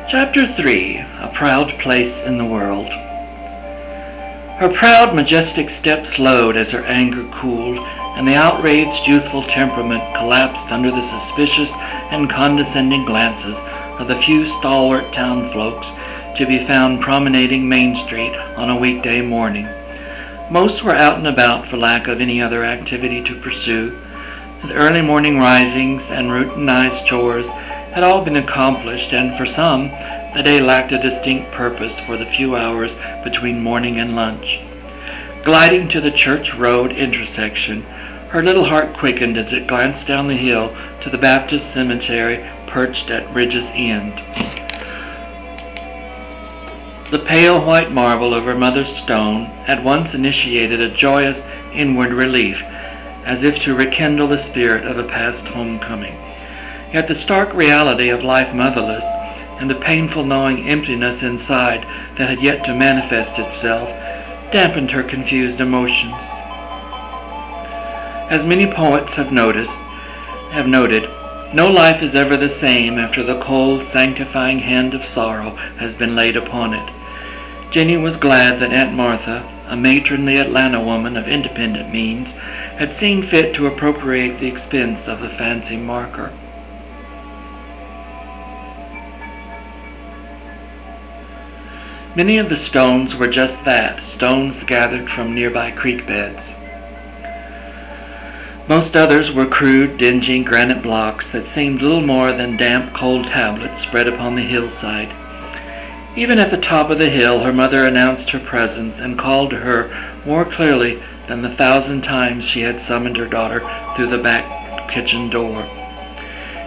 Chapter 3. A Proud Place in the World. Her proud, majestic step slowed as her anger cooled, and the outraged youthful temperament collapsed under the suspicious and condescending glances of the few stalwart townfolks to be found promenading Main Street on a weekday morning. Most were out and about for lack of any other activity to pursue. The early morning risings and routinized chores had all been accomplished, and for some, the day lacked a distinct purpose for the few hours between morning and lunch. Gliding to the Church Road intersection, her little heart quickened as it glanced down the hill to the Baptist cemetery perched at Ridge's End. The pale white marble of her mother's stone at once initiated a joyous inward relief, as if to rekindle the spirit of a past homecoming. Yet the stark reality of life motherless, and the painful gnawing emptiness inside that had yet to manifest itself, dampened her confused emotions. As many poets have noted, no life is ever the same after the cold, sanctifying hand of sorrow has been laid upon it. Jenny was glad that Aunt Martha, a matronly Atlanta woman of independent means, had seen fit to appropriate the expense of the fancy marker. Many of the stones were just that, stones gathered from nearby creek beds. Most others were crude, dingy granite blocks that seemed little more than damp, cold tablets spread upon the hillside. Even at the top of the hill, her mother announced her presence and called to her more clearly than the 1,000 times she had summoned her daughter through the back kitchen door.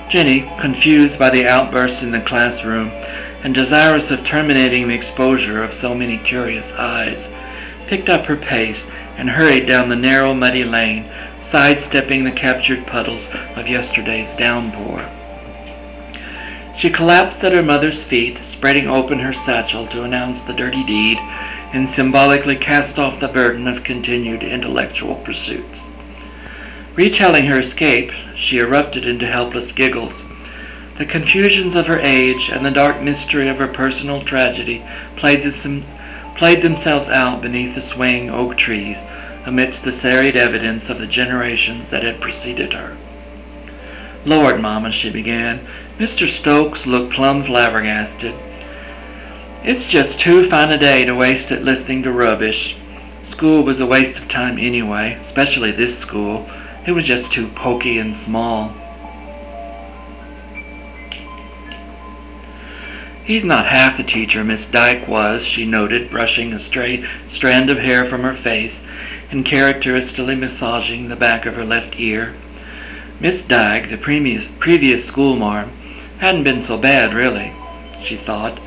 Jenny, confused by the outburst in the classroom and desirous of terminating the exposure of so many curious eyes, picked up her pace and hurried down the narrow, muddy lane, sidestepping the captured puddles of yesterday's downpour. She collapsed at her mother's feet, spreading open her satchel to announce the dirty deed, and symbolically cast off the burden of continued intellectual pursuits. Retelling her escape, she erupted into helpless giggles. The confusions of her age and the dark mystery of her personal tragedy played themselves out beneath the swaying oak trees, amidst the serried evidence of the generations that had preceded her. "Lord, Mama," she began, Mr. Stokes looked plumb flabbergasted. "It's just too fine a day to waste it listening to rubbish. School was a waste of time anyway, especially this school. It was just too poky and small." "He's not half the teacher Miss Dyke was," she noted, brushing a stray strand of hair from her face and characteristically massaging the back of her left ear. Miss Deig, the previous schoolmarm, hadn't been so bad, really, she thought.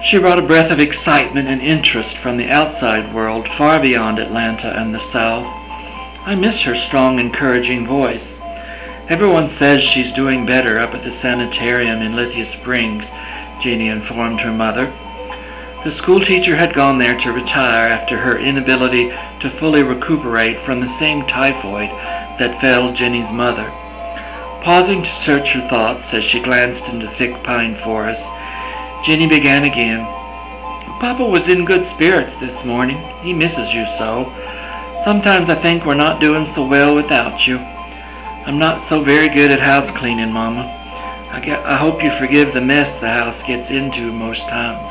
She brought a breath of excitement and interest from the outside world, far beyond Atlanta and the South. "I miss her strong, encouraging voice. Everyone says she's doing better up at the sanitarium in Lithia Springs," Jeannie informed her mother. The schoolteacher had gone there to retire after her inability to fully recuperate from the same typhoid that felled Jenny's mother. Pausing to search her thoughts as she glanced into thick pine forest, Jenny began again. "Papa was in good spirits this morning. He misses you so. Sometimes I think we're not doing so well without you. I'm not so very good at house cleaning, Mama. I hope you forgive the mess the house gets into most times."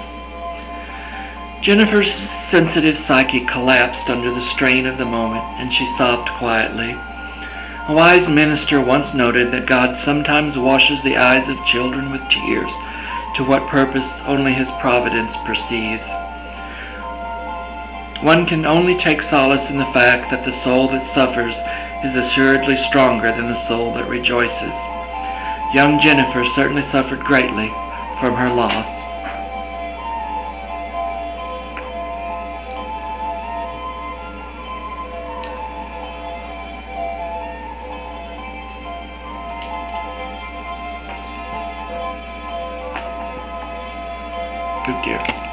Jennifer's sensitive psyche collapsed under the strain of the moment, and she sobbed quietly. A wise minister once noted that God sometimes washes the eyes of children with tears, to what purpose only His providence perceives. One can only take solace in the fact that the soul that suffers is assuredly stronger than the soul that rejoices. Young Jennifer certainly suffered greatly from her loss. Oh dear.